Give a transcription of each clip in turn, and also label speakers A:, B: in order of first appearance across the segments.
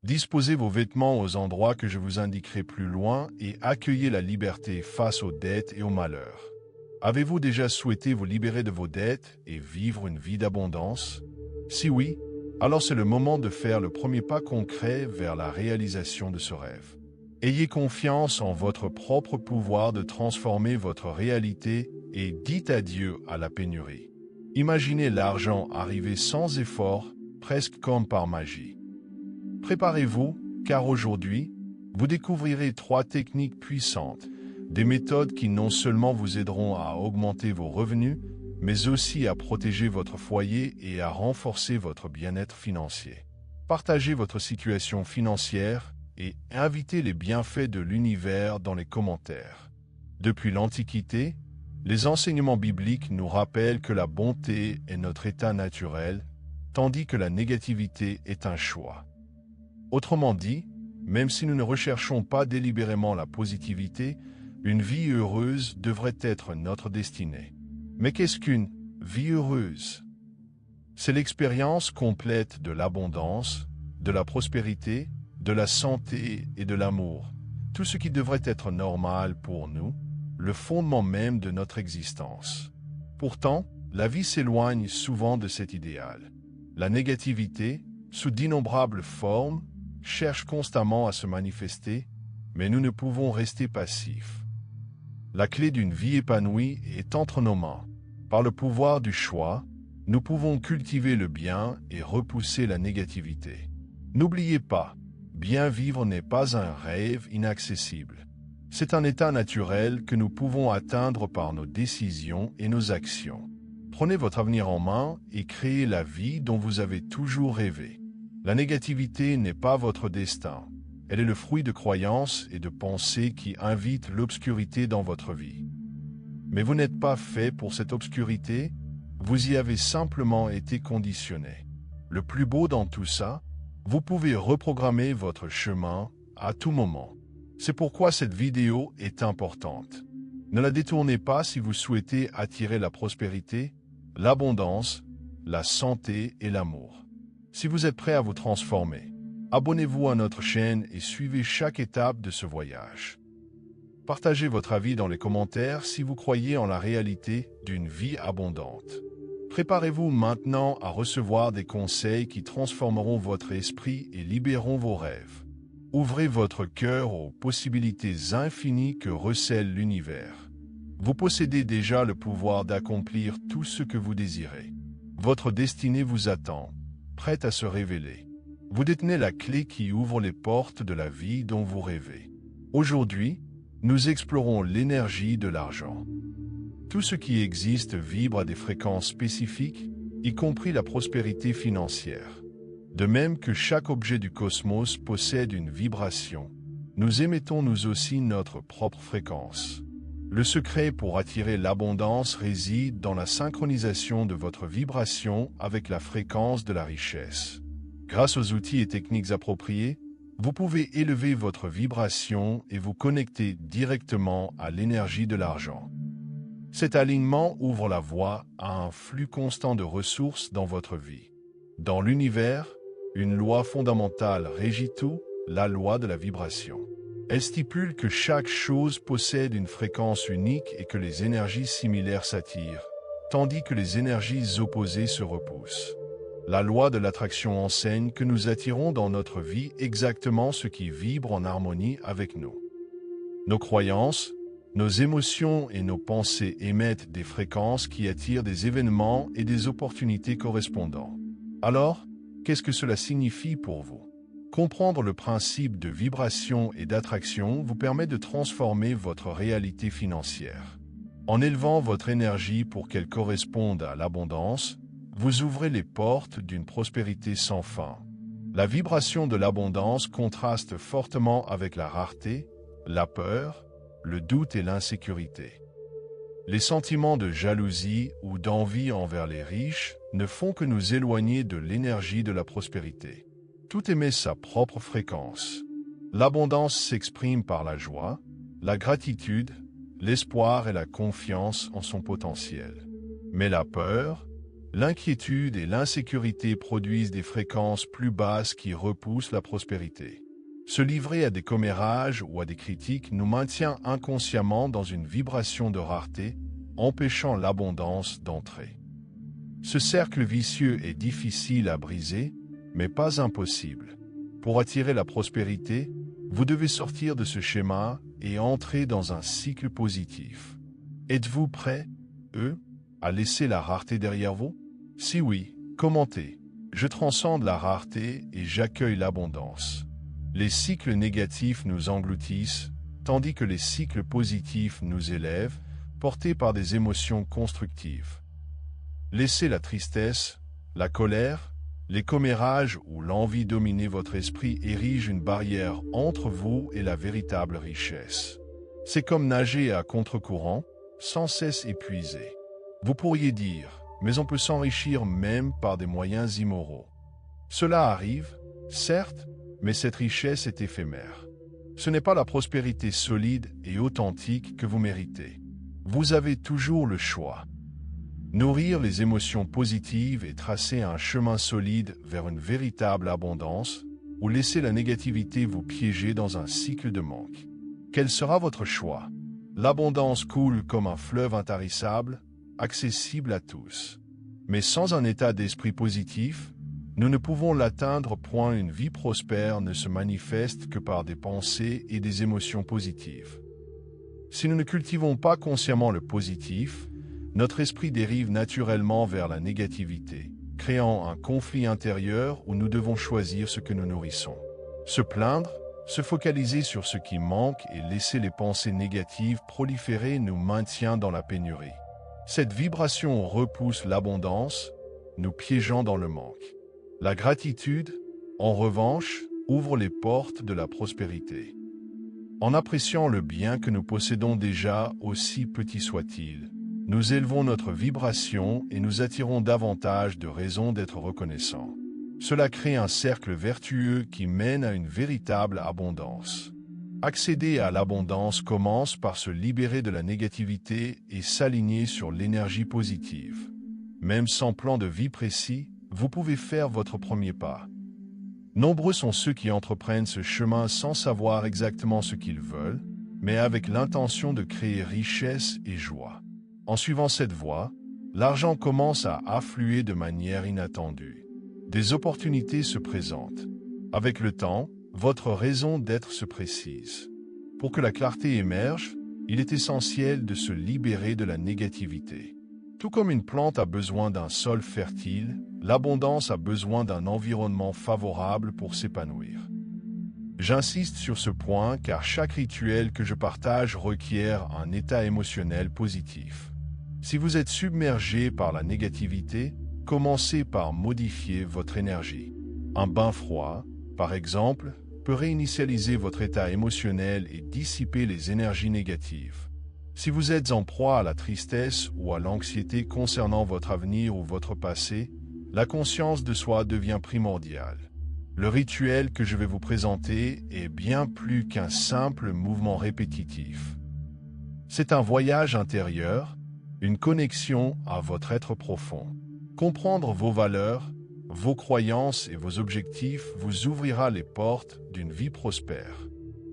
A: Disposez vos vêtements aux endroits que je vous indiquerai plus loin et accueillez la liberté face aux dettes et aux malheurs. Avez-vous déjà souhaité vous libérer de vos dettes et vivre une vie d'abondance? Si oui, alors c'est le moment de faire le premier pas concret vers la réalisation de ce rêve. Ayez confiance en votre propre pouvoir de transformer votre réalité et dites adieu à la pénurie. Imaginez l'argent arriver sans effort, presque comme par magie. Préparez-vous, car aujourd'hui, vous découvrirez 3 techniques puissantes, des méthodes qui non seulement vous aideront à augmenter vos revenus, mais aussi à protéger votre foyer et à renforcer votre bien-être financier. Partagez votre situation financière et invitez les bienfaits de l'univers dans les commentaires. Depuis l'Antiquité, les enseignements bibliques nous rappellent que la bonté est notre état naturel, tandis que la négativité est un choix. Autrement dit, même si nous ne recherchons pas délibérément la positivité, une vie heureuse devrait être notre destinée. Mais qu'est-ce qu'une vie heureuse? C'est l'expérience complète de l'abondance, de la prospérité, de la santé et de l'amour, tout ce qui devrait être normal pour nous, le fondement même de notre existence. Pourtant, la vie s'éloigne souvent de cet idéal. La négativité, sous d'innombrables formes, cherche constamment à se manifester, mais nous ne pouvons rester passifs. La clé d'une vie épanouie est entre nos mains. Par le pouvoir du choix, nous pouvons cultiver le bien et repousser la négativité. N'oubliez pas, bien vivre n'est pas un rêve inaccessible. C'est un état naturel que nous pouvons atteindre par nos décisions et nos actions. Prenez votre avenir en main et créez la vie dont vous avez toujours rêvé. La négativité n'est pas votre destin. Elle est le fruit de croyances et de pensées qui invitent l'obscurité dans votre vie. Mais vous n'êtes pas fait pour cette obscurité, vous y avez simplement été conditionné. Le plus beau dans tout ça, vous pouvez reprogrammer votre chemin à tout moment. C'est pourquoi cette vidéo est importante. Ne la détournez pas si vous souhaitez attirer la prospérité, l'abondance, la santé et l'amour. Si vous êtes prêt à vous transformer, abonnez-vous à notre chaîne et suivez chaque étape de ce voyage. Partagez votre avis dans les commentaires si vous croyez en la réalité d'une vie abondante. Préparez-vous maintenant à recevoir des conseils qui transformeront votre esprit et libéreront vos rêves. Ouvrez votre cœur aux possibilités infinies que recèle l'univers. Vous possédez déjà le pouvoir d'accomplir tout ce que vous désirez. Votre destinée vous attend, prête à se révéler. Vous détenez la clé qui ouvre les portes de la vie dont vous rêvez. Aujourd'hui, nous explorons l'énergie de l'argent. Tout ce qui existe vibre à des fréquences spécifiques, y compris la prospérité financière. De même que chaque objet du cosmos possède une vibration, nous émettons nous aussi notre propre fréquence. Le secret pour attirer l'abondance réside dans la synchronisation de votre vibration avec la fréquence de la richesse. Grâce aux outils et techniques appropriés, vous pouvez élever votre vibration et vous connecter directement à l'énergie de l'argent. Cet alignement ouvre la voie à un flux constant de ressources dans votre vie. Dans l'univers, une loi fondamentale régit tout, la loi de la vibration. Elle stipule que chaque chose possède une fréquence unique et que les énergies similaires s'attirent, tandis que les énergies opposées se repoussent. La loi de l'attraction enseigne que nous attirons dans notre vie exactement ce qui vibre en harmonie avec nous. Nos croyances, nos émotions et nos pensées émettent des fréquences qui attirent des événements et des opportunités correspondants. Alors, qu'est-ce que cela signifie pour vous? Comprendre le principe de vibration et d'attraction vous permet de transformer votre réalité financière. En élevant votre énergie pour qu'elle corresponde à l'abondance, vous ouvrez les portes d'une prospérité sans fin. La vibration de l'abondance contraste fortement avec la rareté, la peur, le doute et l'insécurité. Les sentiments de jalousie ou d'envie envers les riches ne font que nous éloigner de l'énergie de la prospérité. Tout émet sa propre fréquence. L'abondance s'exprime par la joie, la gratitude, l'espoir et la confiance en son potentiel. Mais la peur, L'inquiétude et l'insécurité produisent des fréquences plus basses qui repoussent la prospérité. Se livrer à des commérages ou à des critiques nous maintient inconsciemment dans une vibration de rareté, empêchant l'abondance d'entrer. Ce cercle vicieux est difficile à briser, mais pas impossible. Pour attirer la prospérité, vous devez sortir de ce schéma et entrer dans un cycle positif. Êtes-vous prêt, à laisser la rareté derrière vous? Si oui, commentez. Je transcende la rareté et j'accueille l'abondance. Les cycles négatifs nous engloutissent, tandis que les cycles positifs nous élèvent, portés par des émotions constructives. Laissez la tristesse, la colère, les commérages ou l'envie dominer votre esprit érige une barrière entre vous et la véritable richesse. C'est comme nager à contre-courant, sans cesse épuisé. Vous pourriez dire, mais on peut s'enrichir même par des moyens immoraux. Cela arrive, certes, mais cette richesse est éphémère. Ce n'est pas la prospérité solide et authentique que vous méritez. Vous avez toujours le choix. Nourrir les émotions positives et tracer un chemin solide vers une véritable abondance, ou laisser la négativité vous piéger dans un cycle de manque. Quel sera votre choix? L'abondance coule comme un fleuve intarissable, accessible à tous. Mais sans un état d'esprit positif, nous ne pouvons l'atteindre. Une vie prospère ne se manifeste que par des pensées et des émotions positives. Si nous ne cultivons pas consciemment le positif, notre esprit dérive naturellement vers la négativité, créant un conflit intérieur où nous devons choisir ce que nous nourrissons. Se plaindre, se focaliser sur ce qui manque et laisser les pensées négatives proliférer nous maintient dans la pénurie. Cette vibration repousse l'abondance, nous piégeant dans le manque. La gratitude, en revanche, ouvre les portes de la prospérité. En appréciant le bien que nous possédons déjà, aussi petit soit-il, nous élevons notre vibration et nous attirons davantage de raisons d'être reconnaissants. Cela crée un cercle vertueux qui mène à une véritable abondance. Accéder à l'abondance commence par se libérer de la négativité et s'aligner sur l'énergie positive. Même sans plan de vie précis, vous pouvez faire votre premier pas. Nombreux sont ceux qui entreprennent ce chemin sans savoir exactement ce qu'ils veulent, mais avec l'intention de créer richesse et joie. En suivant cette voie, l'argent commence à affluer de manière inattendue. Des opportunités se présentent. Avec le temps, votre raison d'être se précise. Pour que la clarté émerge, il est essentiel de se libérer de la négativité. Tout comme une plante a besoin d'un sol fertile, l'abondance a besoin d'un environnement favorable pour s'épanouir. J'insiste sur ce point car chaque rituel que je partage requiert un état émotionnel positif. Si vous êtes submergé par la négativité, commencez par modifier votre énergie. Un bain froid, par exemple, peut réinitialiser votre état émotionnel et dissiper les énergies négatives. Si vous êtes en proie à la tristesse ou à l'anxiété concernant votre avenir ou votre passé, la conscience de soi devient primordiale. Le rituel que je vais vous présenter est bien plus qu'un simple mouvement répétitif. C'est un voyage intérieur, une connexion à votre être profond. Comprendre vos valeurs, vos croyances et vos objectifs vous ouvrira les portes d'une vie prospère.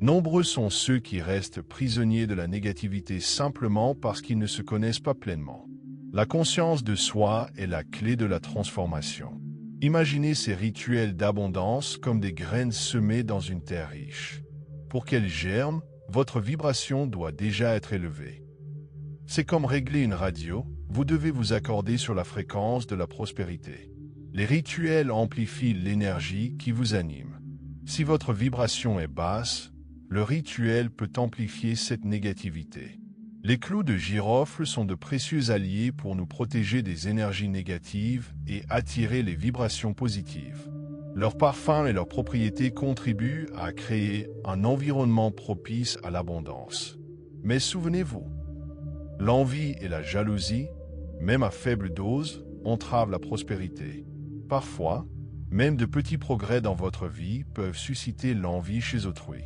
A: Nombreux sont ceux qui restent prisonniers de la négativité simplement parce qu'ils ne se connaissent pas pleinement. La conscience de soi est la clé de la transformation. Imaginez ces rituels d'abondance comme des graines semées dans une terre riche. Pour qu'elles germent, votre vibration doit déjà être élevée. C'est comme régler une radio, vous devez vous accorder sur la fréquence de la prospérité. Les rituels amplifient l'énergie qui vous anime. Si votre vibration est basse, le rituel peut amplifier cette négativité. Les clous de girofle sont de précieux alliés pour nous protéger des énergies négatives et attirer les vibrations positives. Leur parfum et leurs propriétés contribuent à créer un environnement propice à l'abondance. Mais souvenez-vous, l'envie et la jalousie, même à faible dose, entravent la prospérité. Parfois, même de petits progrès dans votre vie peuvent susciter l'envie chez autrui.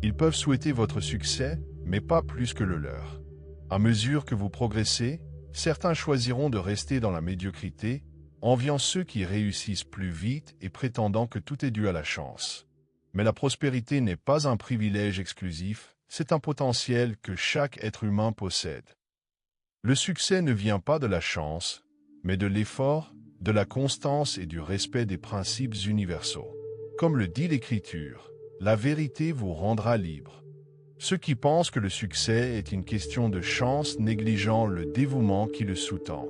A: Ils peuvent souhaiter votre succès, mais pas plus que le leur. À mesure que vous progressez, certains choisiront de rester dans la médiocrité, enviant ceux qui réussissent plus vite et prétendant que tout est dû à la chance. Mais la prospérité n'est pas un privilège exclusif, c'est un potentiel que chaque être humain possède. Le succès ne vient pas de la chance, mais de l'effort, de la constance et du respect des principes universaux. Comme le dit l'Écriture, la vérité vous rendra libre. Ceux qui pensent que le succès est une question de chance négligeant le dévouement qui le sous-tend.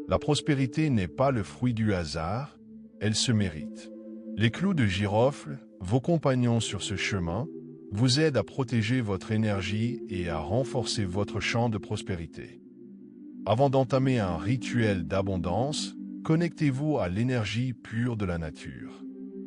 A: La prospérité n'est pas le fruit du hasard, elle se mérite. Les clous de girofle, vos compagnons sur ce chemin, vous aident à protéger votre énergie et à renforcer votre champ de prospérité. Avant d'entamer un rituel d'abondance, connectez-vous à l'énergie pure de la nature.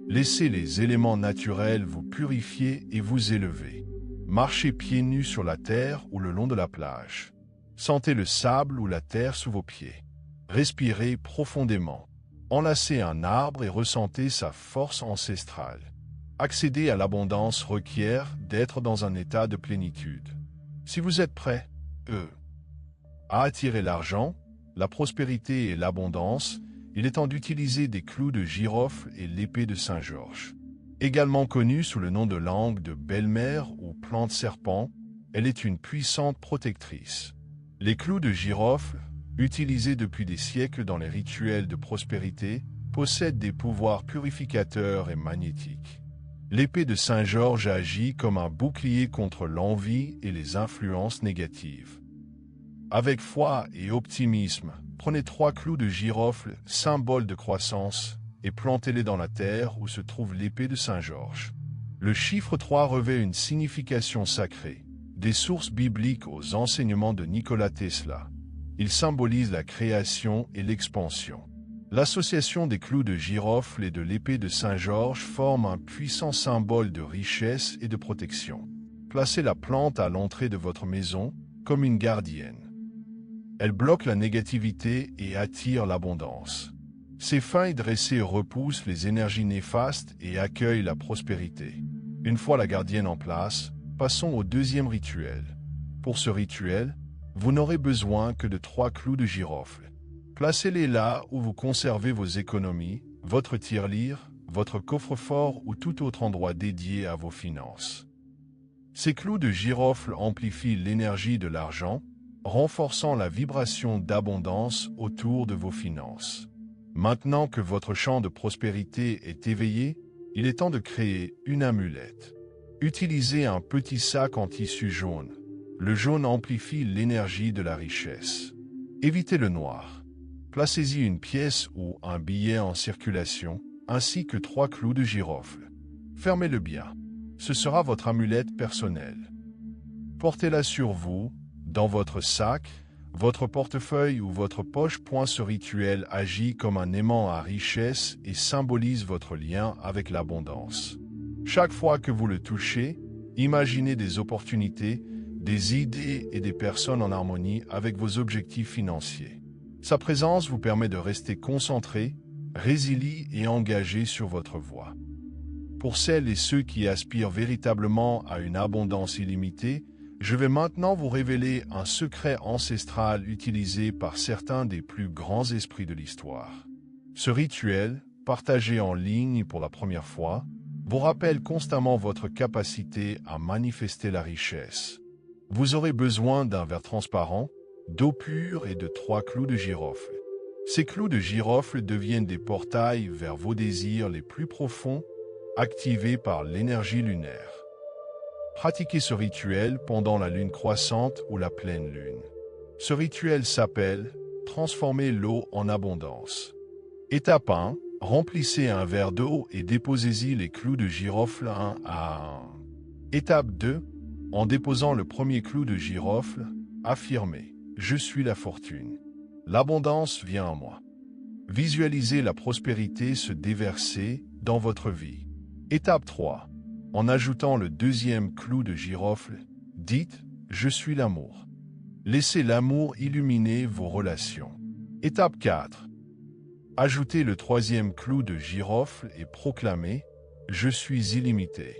A: Laissez les éléments naturels vous purifier et vous élever. Marchez pieds nus sur la terre ou le long de la plage. Sentez le sable ou la terre sous vos pieds. Respirez profondément. Enlacez un arbre et ressentez sa force ancestrale. Accéder à l'abondance requiert d'être dans un état de plénitude. Si vous êtes prêt, à attirer l'argent, la prospérité et l'abondance, il est temps d'utiliser des clous de girofle et l'épée de Saint-Georges. Également connue sous le nom de langue de belle-mère ou plante serpent, elle est une puissante protectrice. Les clous de girofle, utilisés depuis des siècles dans les rituels de prospérité, possèdent des pouvoirs purificateurs et magnétiques. L'épée de Saint-Georges agit comme un bouclier contre l'envie et les influences négatives. Avec foi et optimisme, prenez 3 clous de girofle, symbole de croissance, et plantez-les dans la terre où se trouve l'épée de Saint-Georges. Le chiffre 3 revêt une signification sacrée, des sources bibliques aux enseignements de Nikola Tesla. Il symbolise la création et l'expansion. L'association des clous de girofle et de l'épée de Saint-Georges forme un puissant symbole de richesse et de protection. Placez la plante à l'entrée de votre maison comme une gardienne. Elle bloque la négativité et attire l'abondance. Ses feuilles dressées repoussent les énergies néfastes et accueillent la prospérité. Une fois la gardienne en place, passons au deuxième rituel. Pour ce rituel, vous n'aurez besoin que de 3 clous de girofle. Placez-les là où vous conservez vos économies, votre tirelire, votre coffre-fort ou tout autre endroit dédié à vos finances. Ces clous de girofle amplifient l'énergie de l'argent, renforçant la vibration d'abondance autour de vos finances. Maintenant que votre champ de prospérité est éveillé, il est temps de créer une amulette. Utilisez un petit sac en tissu jaune. Le jaune amplifie l'énergie de la richesse. Évitez le noir. Placez-y une pièce ou un billet en circulation, ainsi que 3 clous de girofle. Fermez-le bien. Ce sera votre amulette personnelle. Portez-la sur vous, dans votre sac, votre portefeuille ou votre poche. Ce rituel agit comme un aimant à richesse et symbolise votre lien avec l'abondance. Chaque fois que vous le touchez, imaginez des opportunités, des idées et des personnes en harmonie avec vos objectifs financiers. Sa présence vous permet de rester concentré, résilient et engagé sur votre voie. Pour celles et ceux qui aspirent véritablement à une abondance illimitée, je vais maintenant vous révéler un secret ancestral utilisé par certains des plus grands esprits de l'histoire. Ce rituel, partagé en ligne pour la première fois, vous rappelle constamment votre capacité à manifester la richesse. Vous aurez besoin d'un verre transparent, d'eau pure et de 3 clous de girofle. Ces clous de girofle deviennent des portails vers vos désirs les plus profonds, activés par l'énergie lunaire. Pratiquez ce rituel pendant la lune croissante ou la pleine lune. Ce rituel s'appelle « Transformer l'eau en abondance ». Étape 1. Remplissez un verre d'eau et déposez-y les clous de girofle un à un. Étape 2. En déposant le premier clou de girofle, affirmez « Je suis la fortune ». L'abondance vient à moi. Visualisez la prospérité se déverser dans votre vie. Étape 3. En ajoutant le deuxième clou de girofle, dites « Je suis l'amour ». Laissez l'amour illuminer vos relations. Étape 4. Ajoutez le troisième clou de girofle et proclamez « Je suis illimité ».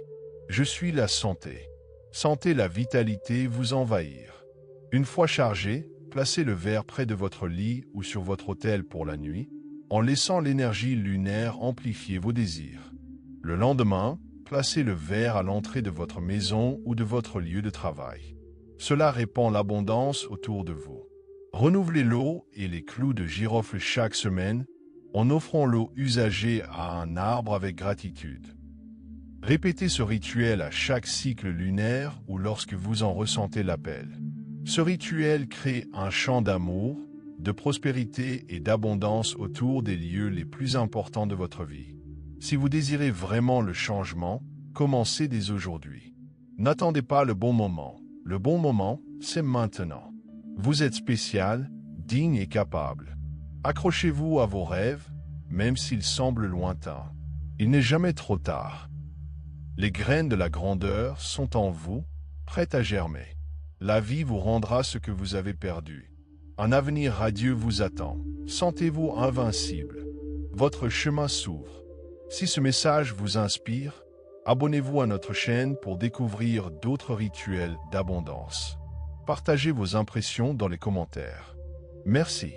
A: Je suis la santé. Sentez la vitalité vous envahir. Une fois chargé, placez le verre près de votre lit ou sur votre autel pour la nuit. en laissant l'énergie lunaire amplifier vos désirs. Le lendemain, placez le verre à l'entrée de votre maison ou de votre lieu de travail. Cela répand l'abondance autour de vous. Renouvelez l'eau et les clous de girofle chaque semaine en offrant l'eau usagée à un arbre avec gratitude. Répétez ce rituel à chaque cycle lunaire ou lorsque vous en ressentez l'appel. Ce rituel crée un champ d'amour, de prospérité et d'abondance autour des lieux les plus importants de votre vie. Si vous désirez vraiment le changement, commencez dès aujourd'hui. N'attendez pas le bon moment. Le bon moment, c'est maintenant. Vous êtes spécial, digne et capable. Accrochez-vous à vos rêves, même s'ils semblent lointains. Il n'est jamais trop tard. Les graines de la grandeur sont en vous, prêtes à germer. La vie vous rendra ce que vous avez perdu. Un avenir radieux vous attend. Sentez-vous invincible. Votre chemin s'ouvre. Si ce message vous inspire, abonnez-vous à notre chaîne pour découvrir d'autres rituels d'abondance. Partagez vos impressions dans les commentaires. Merci.